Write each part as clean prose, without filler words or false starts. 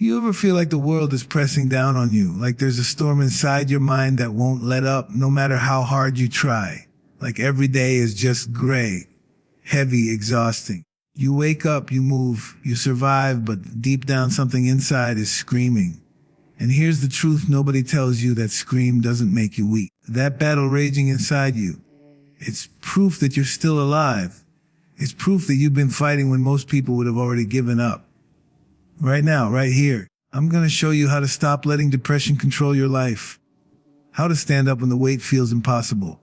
You ever feel like the world is pressing down on you, like there's a storm inside your mind that won't let up no matter how hard you try? Like every day is just gray, heavy, exhausting. You wake up, you move, you survive, but deep down something inside is screaming. And here's the truth nobody tells you: that scream doesn't make you weak. That battle raging inside you, it's proof that you're still alive. It's proof that you've been fighting when most people would have already given up. Right now, right here, I'm going to show you how to stop letting depression control your life. How to stand up when the weight feels impossible.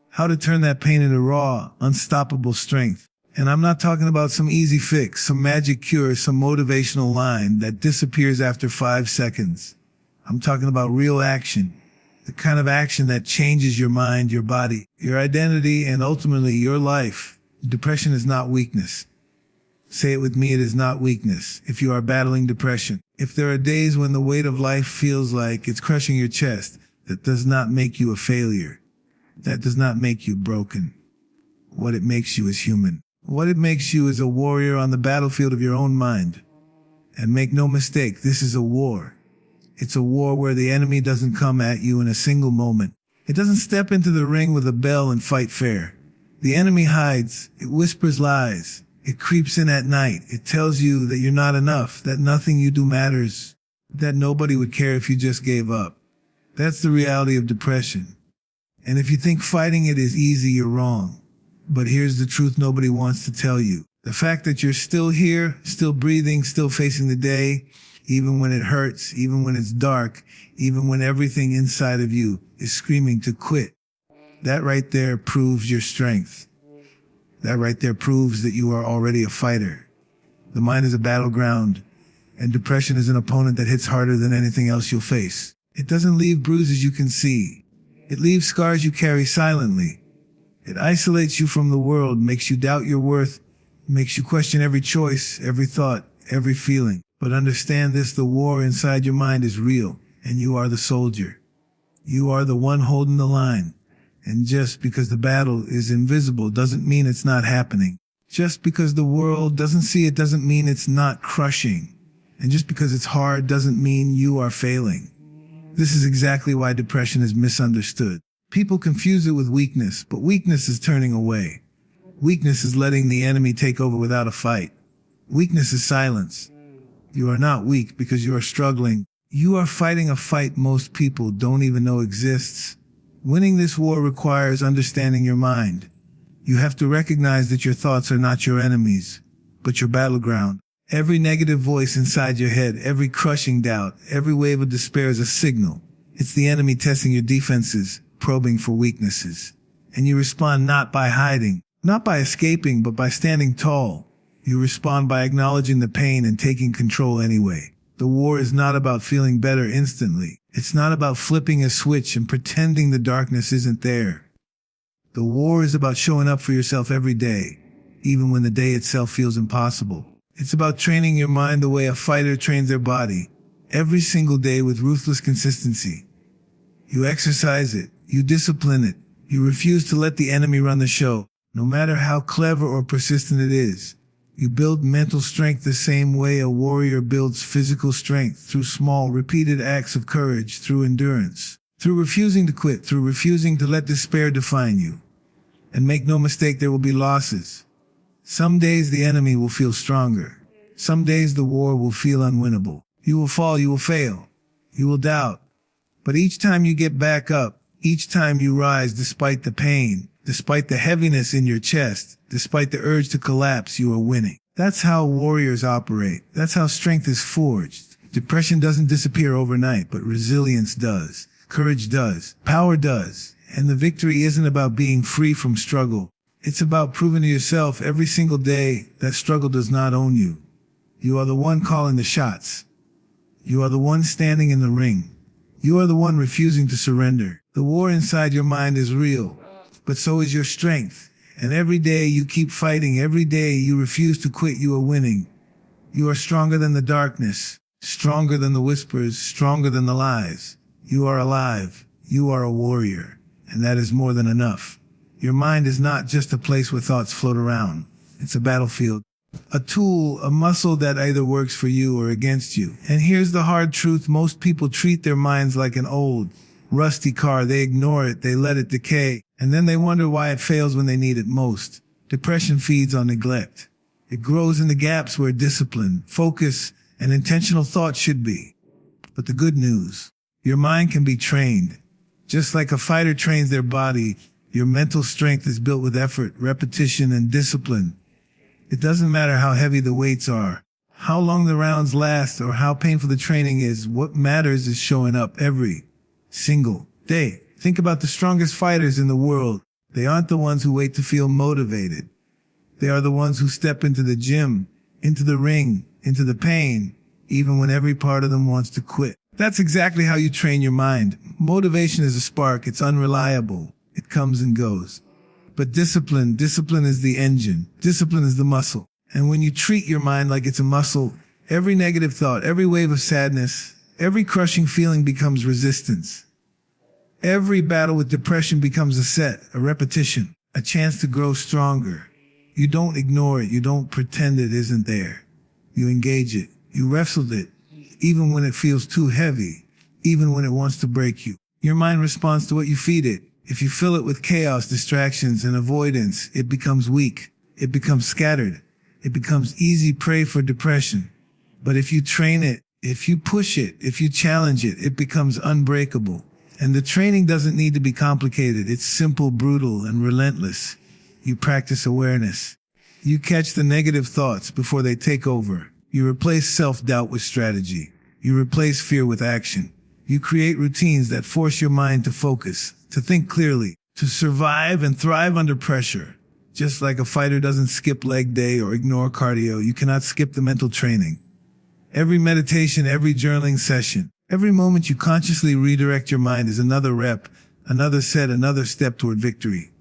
How to turn that pain into raw, unstoppable strength. And I'm not talking about some easy fix, some magic cure, some motivational line that disappears after 5 seconds. I'm talking about real action. The kind of action that changes your mind, your body, your identity, and ultimately your life. Depression is not weakness. Say it with me: it is not weakness. If you are battling depression, if there are days when the weight of life feels like it's crushing your chest, that does not make you a failure. That does not make you broken. What it makes you is human. What it makes you is a warrior on the battlefield of your own mind. And make no mistake, this is a war. It's a war where the enemy doesn't come at you in a single moment. It doesn't step into the ring with a bell and fight fair. The enemy hides. It whispers lies. It creeps in at night. It tells you that you're not enough, that nothing you do matters, that nobody would care if you just gave up. That's the reality of depression. And if you think fighting it is easy, you're wrong. But here's the truth nobody wants to tell you. The fact that you're still here, still breathing, still facing the day, even when it hurts, even when it's dark, even when everything inside of you is screaming to quit. That right there proves your strength. That right there proves that you are already a fighter. The mind is a battleground, and depression is an opponent that hits harder than anything else you'll face. It doesn't leave bruises you can see. It leaves scars you carry silently. It isolates you from the world, makes you doubt your worth, makes you question every choice, every thought, every feeling. But understand this: the war inside your mind is real, and you are the soldier. You are the one holding the line. And just because the battle is invisible doesn't mean it's not happening. Just because the world doesn't see it doesn't mean it's not crushing. And just because it's hard doesn't mean you are failing. This is exactly why depression is misunderstood. People confuse it with weakness, but weakness is turning away. Weakness is letting the enemy take over without a fight. Weakness is silence. You are not weak because you are struggling. You are fighting a fight most people don't even know exists. Winning this war requires understanding your mind. You have to recognize that your thoughts are not your enemies, but your battleground. Every negative voice inside your head, every crushing doubt, every wave of despair is a signal. It's the enemy testing your defenses, probing for weaknesses. And you respond not by hiding, not by escaping, but by standing tall. You respond by acknowledging the pain and taking control anyway. The war is not about feeling better instantly. It's not about flipping a switch and pretending the darkness isn't there. The war is about showing up for yourself every day, even when the day itself feels impossible. It's about training your mind the way a fighter trains their body, every single day with ruthless consistency. You exercise it, you discipline it, you refuse to let the enemy run the show, no matter how clever or persistent it is. You build mental strength the same way a warrior builds physical strength, through small, repeated acts of courage, through endurance, through refusing to quit, through refusing to let despair define you. And make no mistake, there will be losses. Some days the enemy will feel stronger. Some days the war will feel unwinnable. You will fall, you will fail, you will doubt. But each time you get back up, each time you rise despite the pain, despite the heaviness in your chest, despite the urge to collapse, you are winning. That's how warriors operate. That's how strength is forged. Depression doesn't disappear overnight, but resilience does. Courage does. Power does. And the victory isn't about being free from struggle. It's about proving to yourself every single day that struggle does not own you. You are the one calling the shots. You are the one standing in the ring. You are the one refusing to surrender. The war inside your mind is real, but so is your strength. And every day you keep fighting, every day you refuse to quit, you are winning. You are stronger than the darkness, stronger than the whispers, stronger than the lies. You are alive. You are a warrior. And that is more than enough. Your mind is not just a place where thoughts float around. It's a battlefield. A tool, a muscle that either works for you or against you. And here's the hard truth. Most people treat their minds like an old, rusty car. They ignore it. They let it decay. And then they wonder why it fails when they need it most. Depression feeds on neglect. It grows in the gaps where discipline, focus, and intentional thought should be. But the good news, your mind can be trained. Just like a fighter trains their body, your mental strength is built with effort, repetition, and discipline. It doesn't matter how heavy the weights are, how long the rounds last, or how painful the training is. What matters is showing up every single day. Think about the strongest fighters in the world. They aren't the ones who wait to feel motivated. They are the ones who step into the gym, into the ring, into the pain, even when every part of them wants to quit. That's exactly how you train your mind. Motivation is a spark. It's unreliable. It comes and goes. But discipline is the engine. Discipline is the muscle. And when you treat your mind like it's a muscle, every negative thought, every wave of sadness, every crushing feeling becomes resistance. Every battle with depression becomes a set, a repetition, a chance to grow stronger. You don't ignore it. You don't pretend it isn't there. You engage it. You wrestle it, even when it feels too heavy, even when it wants to break you. Your mind responds to what you feed it. If you fill it with chaos, distractions, and avoidance, it becomes weak. It becomes scattered. It becomes easy prey for depression. But if you train it, if you push it, if you challenge it, it becomes unbreakable. And the training doesn't need to be complicated. It's simple, brutal, and relentless. You practice awareness. You catch the negative thoughts before they take over. You replace self-doubt with strategy. You replace fear with action. You create routines that force your mind to focus, to think clearly, to survive and thrive under pressure. Just like a fighter doesn't skip leg day or ignore cardio, you cannot skip the mental training. Every meditation, every journaling session, every moment you consciously redirect your mind is another rep, another set, another step toward victory.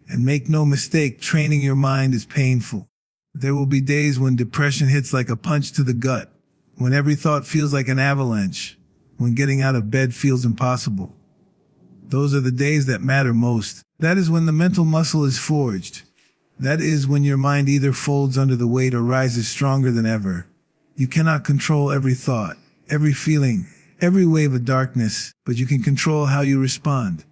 And make no mistake, training your mind is painful. There will be days when depression hits like a punch to the gut, when every thought feels like an avalanche, when getting out of bed feels impossible. Those are the days that matter most. That is when the mental muscle is forged. That is when your mind either folds under the weight or rises stronger than ever. You cannot control every thought, every feeling, every wave of darkness, but you can control how you respond.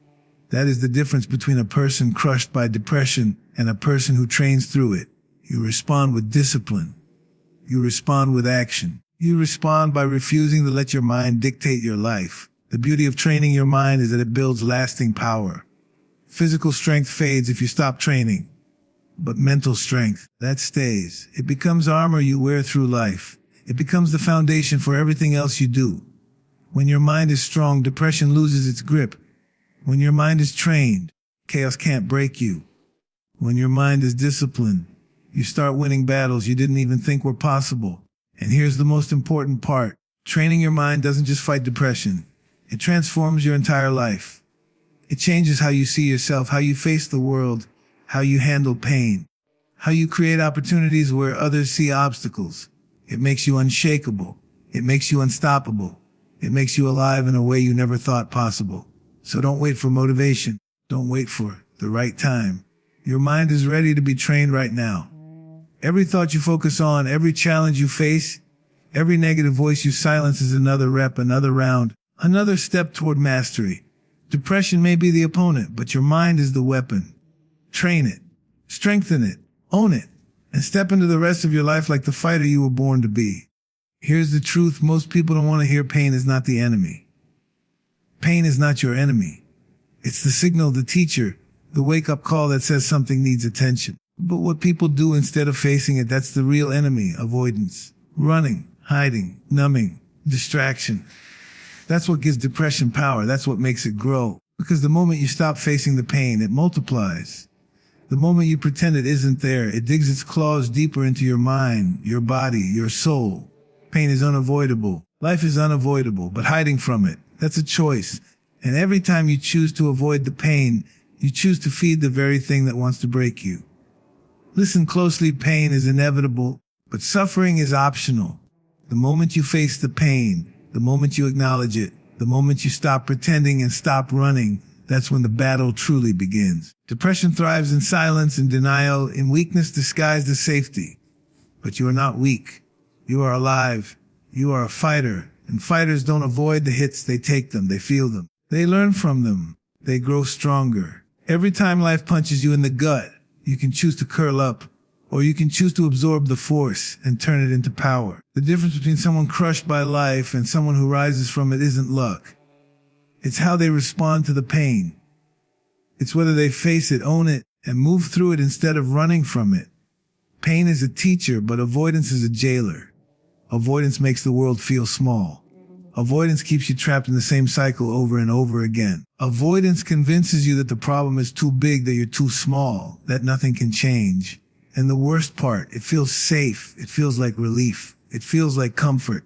That is the difference between a person crushed by depression and a person who trains through it. You respond with discipline. You respond with action. You respond by refusing to let your mind dictate your life. The beauty of training your mind is that it builds lasting power. Physical strength fades if you stop training, but mental strength, that stays. It becomes armor you wear through life. It becomes the foundation for everything else you do. When your mind is strong, depression loses its grip. When your mind is trained, chaos can't break you. When your mind is disciplined, you start winning battles you didn't even think were possible. And here's the most important part. Training your mind doesn't just fight depression. It transforms your entire life. It changes how you see yourself, how you face the world, how you handle pain, how you create opportunities where others see obstacles. It makes you unshakable. It makes you unstoppable. It makes you alive in a way you never thought possible. So don't wait for motivation. Don't wait for the right time. Your mind is ready to be trained right now. Every thought you focus on, every challenge you face, every negative voice you silence is another rep, another round, another step toward mastery. Depression may be the opponent, but your mind is the weapon. Train it, strengthen it, own it, and step into the rest of your life like the fighter you were born to be. Here's the truth. Most people don't want to hear pain is not the enemy. Pain is not your enemy. It's the signal, the teacher, the wake-up call that says something needs attention. But what people do instead of facing it, that's the real enemy: avoidance, running, hiding, numbing, distraction. That's what gives depression power. That's what makes it grow. Because the moment you stop facing the pain, it multiplies. The moment you pretend it isn't there, it digs its claws deeper into your mind, your body, your soul. Pain is unavoidable. Life is unavoidable, but hiding from it, that's a choice. And every time you choose to avoid the pain, you choose to feed the very thing that wants to break you. Listen closely. Pain is inevitable, but suffering is optional. The moment you face the pain, the moment you acknowledge it, the moment you stop pretending and stop running, that's when the battle truly begins. Depression thrives in silence, in denial, in weakness disguised as safety. But you are not weak. You are alive. You are a fighter. And fighters don't avoid the hits, they take them, they feel them. They learn from them. They grow stronger. Every time life punches you in the gut, you can choose to curl up, or you can choose to absorb the force and turn it into power. The difference between someone crushed by life and someone who rises from it isn't luck. It's how they respond to the pain. It's whether they face it, own it, and move through it instead of running from it. Pain is a teacher, but avoidance is a jailer. Avoidance makes the world feel small. Avoidance keeps you trapped in the same cycle over and over again. Avoidance convinces you that the problem is too big, that you're too small, that nothing can change. And the worst part, it feels safe. It feels like relief. It feels like comfort.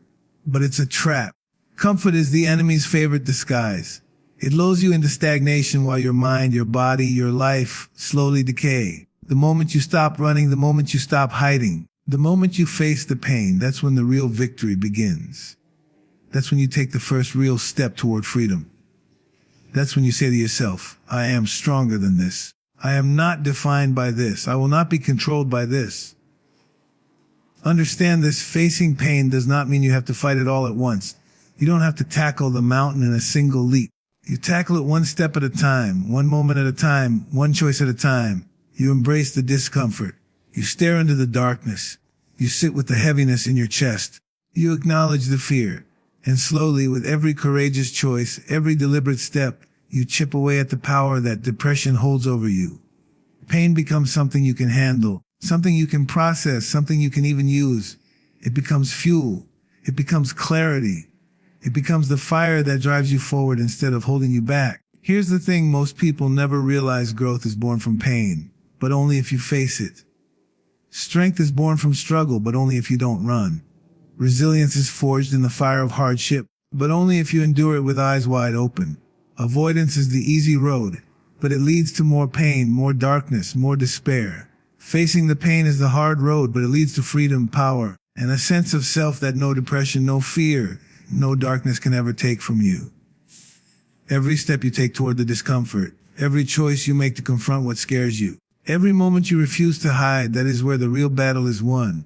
But it's a trap. Comfort is the enemy's favorite disguise. It lulls you into stagnation while your mind, your body, your life slowly decay. The moment you stop running, the moment you stop hiding, the moment you face the pain, that's when the real victory begins. That's when you take the first real step toward freedom. That's when you say to yourself, I am stronger than this. I am not defined by this. I will not be controlled by this. Understand this: facing pain does not mean you have to fight it all at once. You don't have to tackle the mountain in a single leap. You tackle it one step at a time, one moment at a time, one choice at a time. You embrace the discomfort. You stare into the darkness. You sit with the heaviness in your chest. You acknowledge the fear. And slowly, with every courageous choice, every deliberate step, you chip away at the power that depression holds over you. Pain becomes something you can handle, something you can process, something you can even use. It becomes fuel. It becomes clarity. It becomes the fire that drives you forward instead of holding you back. Here's the thing: most people never realize growth is born from pain, but only if you face it. Strength is born from struggle, but only if you don't run. Resilience is forged in the fire of hardship, but only if you endure it with eyes wide open. Avoidance is the easy road, but it leads to more pain, more darkness, more despair. Facing the pain is the hard road, but it leads to freedom, power, and a sense of self that no depression, no fear, no darkness can ever take from you. Every step you take toward the discomfort, every choice you make to confront what scares you, every moment you refuse to hide, that is where the real battle is won.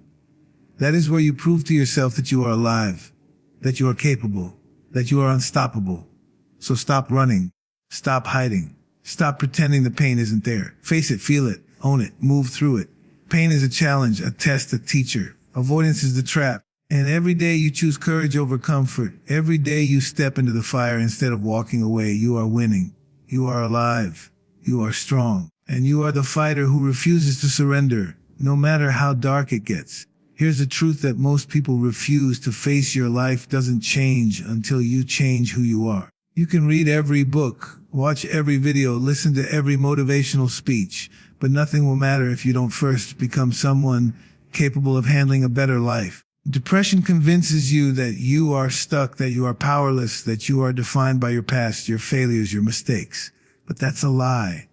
That is where you prove to yourself that you are alive, that you are capable, that you are unstoppable. So stop running, stop hiding, stop pretending the pain isn't there. Face it, feel it, own it, move through it. Pain is a challenge, a test, a teacher. Avoidance is the trap. And every day you choose courage over comfort. Every day you step into the fire instead of walking away. You are winning. You are alive. You are strong. And you are the fighter who refuses to surrender, no matter how dark it gets. Here's the truth that most people refuse to face: your life doesn't change until you change who you are. You can read every book, watch every video, listen to every motivational speech, but nothing will matter if you don't first become someone capable of handling a better life. Depression convinces you that you are stuck, that you are powerless, that you are defined by your past, your failures, your mistakes. But that's a lie.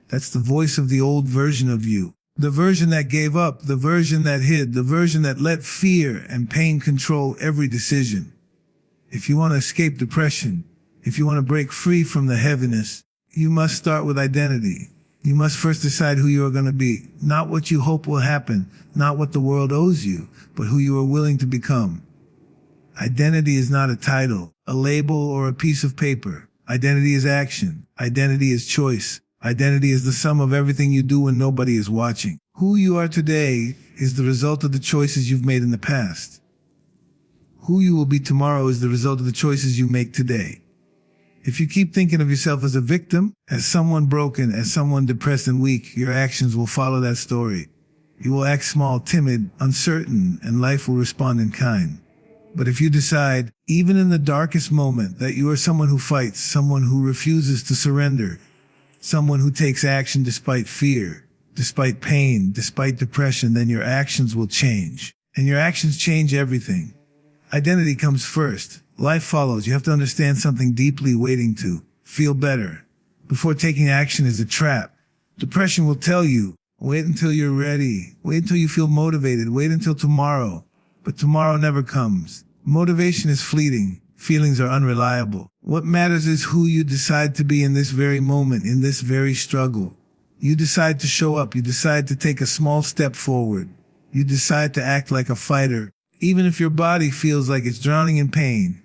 That's the voice of the old version of you. The version that gave up, the version that hid, the version that let fear and pain control every decision. If you want to escape depression, if you want to break free from the heaviness, you must start with identity. You must first decide who you are going to be, not what you hope will happen, not what the world owes you, but who you are willing to become. Identity is not a title, a label, or a piece of paper. Identity is action. Identity is choice. Identity is the sum of everything you do when nobody is watching. Who you are today is the result of the choices you've made in the past. Who you will be tomorrow is the result of the choices you make today. If you keep thinking of yourself as a victim, as someone broken, as someone depressed and weak, your actions will follow that story. You will act small, timid, uncertain, and life will respond in kind. But if you decide, even in the darkest moment, that you are someone who fights, someone who refuses to surrender, someone who takes action despite fear, despite pain, despite depression, then your actions will change. And your actions change everything. Identity comes first. Life follows. You have to understand something deeply waiting to feel better before taking action is a trap. Depression will tell you, wait until you're ready. Wait until you feel motivated. Wait until tomorrow. But tomorrow never comes. Motivation is fleeting. Feelings are unreliable. What matters is who you decide to be in this very moment, in this very struggle. You decide to show up. You decide to take a small step forward. You decide to act like a fighter, even if your body feels like it's drowning in pain.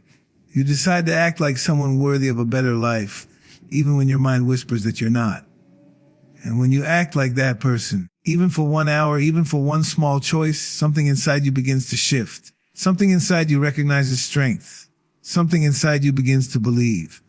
You decide to act like someone worthy of a better life, even when your mind whispers that you're not. And when you act like that person, even for 1 hour, even for one small choice, something inside you begins to shift. Something inside you recognizes strength. Something inside you begins to believe.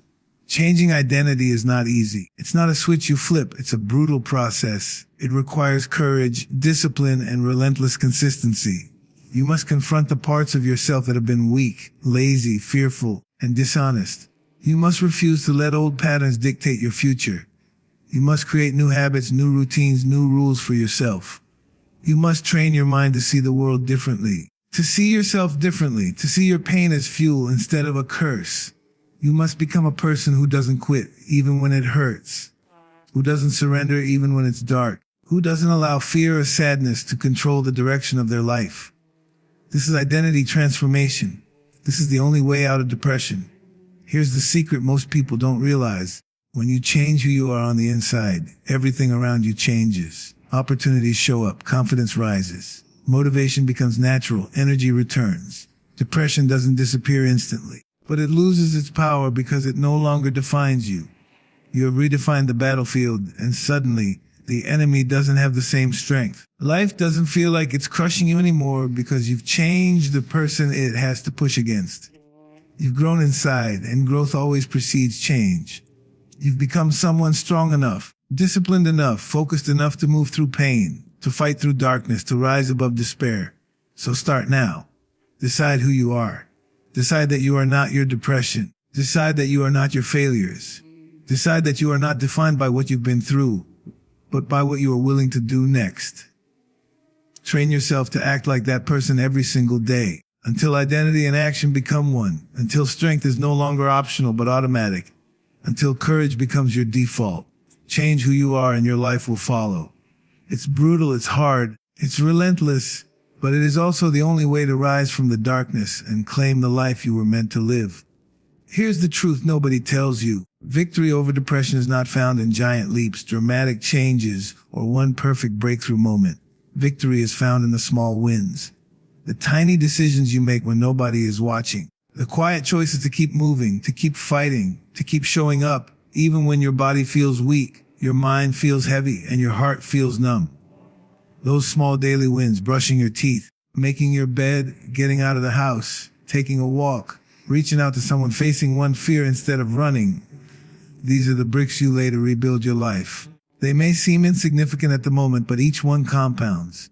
Changing identity is not easy. It's not a switch you flip. It's a brutal process. It requires courage, discipline, and relentless consistency. You must confront the parts of yourself that have been weak, lazy, fearful, and dishonest. You must refuse to let old patterns dictate your future. You must create new habits, new routines, new rules for yourself. You must train your mind to see the world differently, to see yourself differently, to see your pain as fuel instead of a curse. You must become a person who doesn't quit even when it hurts, who doesn't surrender even when it's dark, who doesn't allow fear or sadness to control the direction of their life. This is identity transformation. This is the only way out of depression. Here's the secret most people don't realize. When you change who you are on the inside, everything around you changes. Opportunities show up, confidence rises, motivation becomes natural, energy returns. Depression doesn't disappear instantly, but it loses its power because it no longer defines you. You have redefined the battlefield, and suddenly, the enemy doesn't have the same strength. Life doesn't feel like it's crushing you anymore because you've changed the person it has to push against. You've grown inside, and growth always precedes change. You've become someone strong enough, disciplined enough, focused enough to move through pain, to fight through darkness, to rise above despair. So start now. Decide who you are. Decide that you are not your depression. Decide that you are not your failures. Decide that you are not defined by what you've been through, but by what you are willing to do next. Train yourself to act like that person every single day, until identity and action become one, until strength is no longer optional but automatic, until courage becomes your default. Change who you are and your life will follow. It's brutal, it's hard, it's relentless, but it is also the only way to rise from the darkness and claim the life you were meant to live. Here's the truth nobody tells you. Victory over depression is not found in giant leaps, dramatic changes, or one perfect breakthrough moment. Victory is found in the small wins. The tiny decisions you make when nobody is watching. The quiet choices to keep moving, to keep fighting, to keep showing up, even when your body feels weak, your mind feels heavy, and your heart feels numb. Those small daily wins, brushing your teeth, making your bed, getting out of the house, taking a walk, reaching out to someone, facing one fear instead of running. These are the bricks you lay to rebuild your life. They may seem insignificant at the moment, but each one compounds.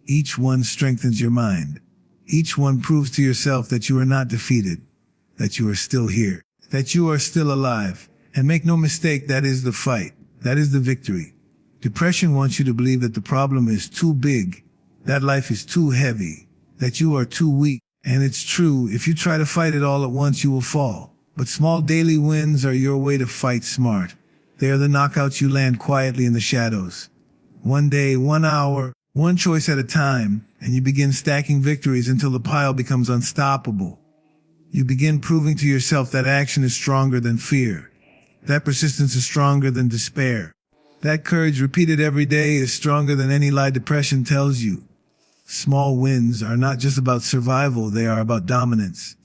Each one strengthens your mind. Each one proves to yourself that you are not defeated, that you are still here, that you are still alive. And make no mistake, that is the fight. That is the victory. Depression wants you to believe that the problem is too big, that life is too heavy, that you are too weak. And it's true, if you try to fight it all at once, you will fall. But small daily wins are your way to fight smart. They are the knockouts you land quietly in the shadows. 1 day, 1 hour, one choice at a time, and you begin stacking victories until the pile becomes unstoppable. You begin proving to yourself that action is stronger than fear. That persistence is stronger than despair. That courage repeated every day is stronger than any lie depression tells you. Small wins are not just about survival, they are about dominance.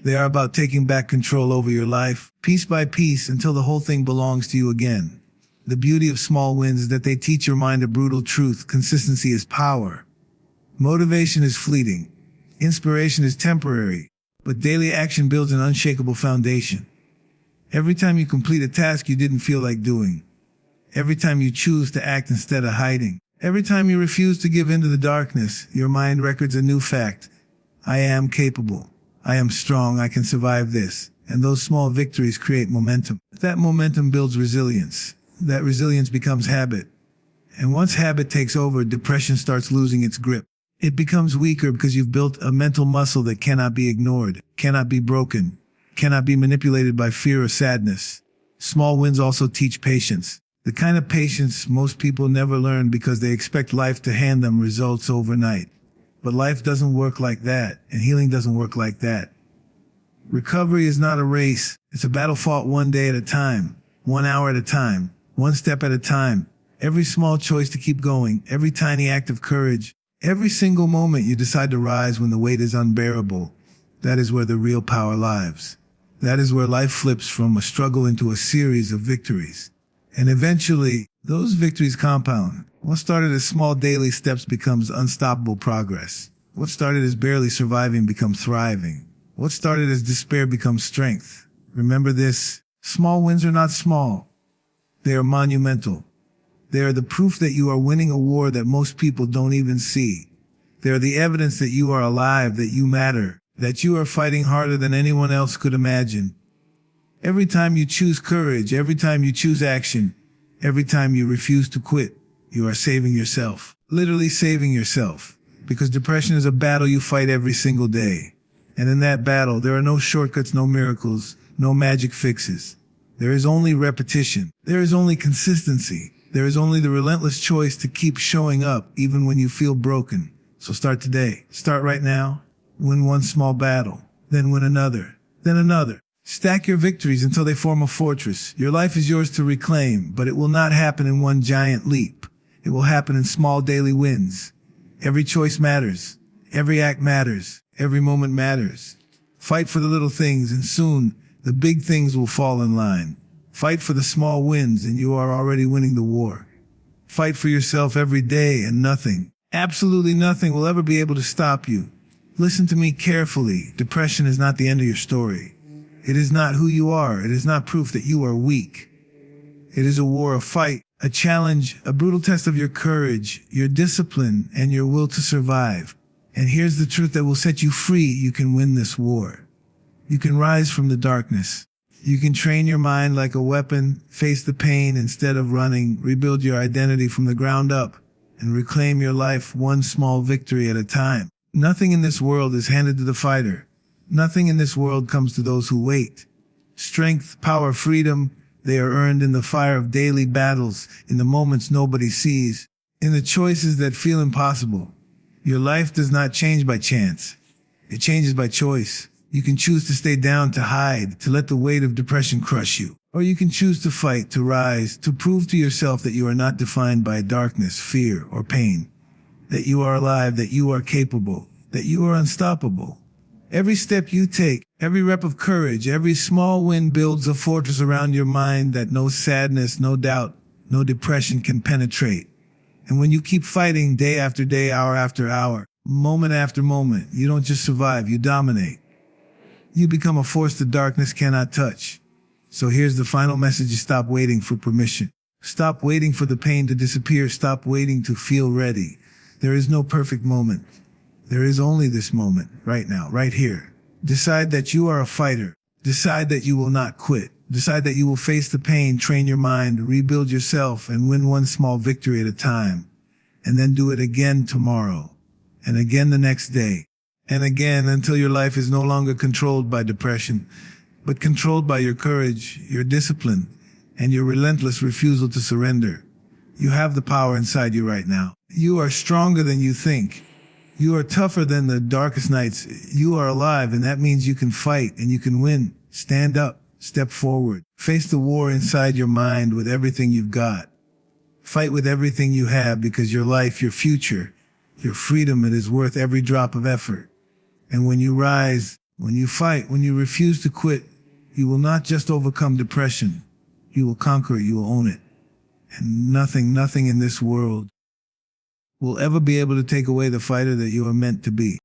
They are about taking back control over your life, piece by piece, until the whole thing belongs to you again. The beauty of small wins is that they teach your mind a brutal truth. Consistency is power. Motivation is fleeting. Inspiration is temporary. But daily action builds an unshakable foundation. Every time you complete a task you didn't feel like doing. Every time you choose to act instead of hiding. Every time you refuse to give in to the darkness, your mind records a new fact. I am capable. I am strong. I can survive this. And those small victories create momentum. That momentum builds resilience. That resilience becomes habit. And once habit takes over, depression starts losing its grip. It becomes weaker because you've built a mental muscle that cannot be ignored, cannot be broken, cannot be manipulated by fear or sadness. Small wins also teach patience. The kind of patience most people never learn because they expect life to hand them results overnight. But life doesn't work like that, and healing doesn't work like that. Recovery is not a race. It's a battle fought 1 day at a time, 1 hour at a time, 1 step at a time. Every small choice to keep going, every tiny act of courage, Every single moment you decide to rise when the weight is unbearable, that is where the real power lies. That is where life flips from a struggle into a series of victories. And eventually, those victories compound. What started as small daily steps becomes unstoppable progress. What started as barely surviving becomes thriving. What started as despair becomes strength. Remember this: small wins are not small. They are monumental. They are the proof that you are winning a war that most people don't even see. They are the evidence that you are alive, that you matter, that you are fighting harder than anyone else could imagine. Every time you choose courage, every time you choose action, every time you refuse to quit, you are saving yourself. Literally saving yourself. Because depression is a battle you fight every single day. And in that battle, there are no shortcuts, no miracles, no magic fixes. There is only repetition. There is only consistency. There is only the relentless choice to keep showing up even when you feel broken. So start today. Start right now. Win one small battle. Then win another. Then another. Stack your victories until they form a fortress. Your life is yours to reclaim, but it will not happen in one giant leap. It will happen in small daily wins. Every choice matters. Every act matters. Every moment matters. Fight for the little things, and soon the big things will fall in line. Fight for the small wins, and you are already winning the war. Fight for yourself every day, and nothing, absolutely nothing, will ever be able to stop you. Listen to me carefully. Depression is not the end of your story. It is not who you are. It is not proof that you are weak. It is a war, a fight, a challenge, a brutal test of your courage, your discipline, and your will to survive. And here's the truth that will set you free. You can win this war. You can rise from the darkness. You can train your mind like a weapon, face the pain instead of running, rebuild your identity from the ground up, and reclaim your life one small victory at a time. Nothing in this world is handed to the fighter. Nothing in this world comes to those who wait. Strength, power, freedom, they are earned in the fire of daily battles, in the moments nobody sees, in the choices that feel impossible. Your life does not change by chance. It changes by choice. You can choose to stay down, to hide, to let the weight of depression crush you. Or you can choose to fight, to rise, to prove to yourself that you are not defined by darkness, fear, or pain. That you are alive, that you are capable, that you are unstoppable. Every step you take, every rep of courage, every small win builds a fortress around your mind that no sadness, no doubt, no depression can penetrate. And when you keep fighting day after day, hour after hour, moment after moment, you don't just survive, you dominate. You become a force the darkness cannot touch. So here's the final message: stop waiting for permission. Stop waiting for the pain to disappear. Stop waiting to feel ready. There is no perfect moment. There is only this moment, right now, right here. Decide that you are a fighter. Decide that you will not quit. Decide that you will face the pain, train your mind, rebuild yourself, and win one small victory at a time. And then do it again tomorrow. And again the next day. And again until your life is no longer controlled by depression, but controlled by your courage, your discipline, and your relentless refusal to surrender. You have the power inside you right now. You are stronger than you think. You are tougher than the darkest nights. You are alive, and that means you can fight and you can win. Stand up, step forward, face the war inside your mind with everything you've got. Fight with everything you have, because your life, your future, your freedom, it is worth every drop of effort. And when you rise, when you fight, when you refuse to quit, you will not just overcome depression. You will conquer it, you will own it. And nothing in this world will ever be able to take away the fighter that you are meant to be.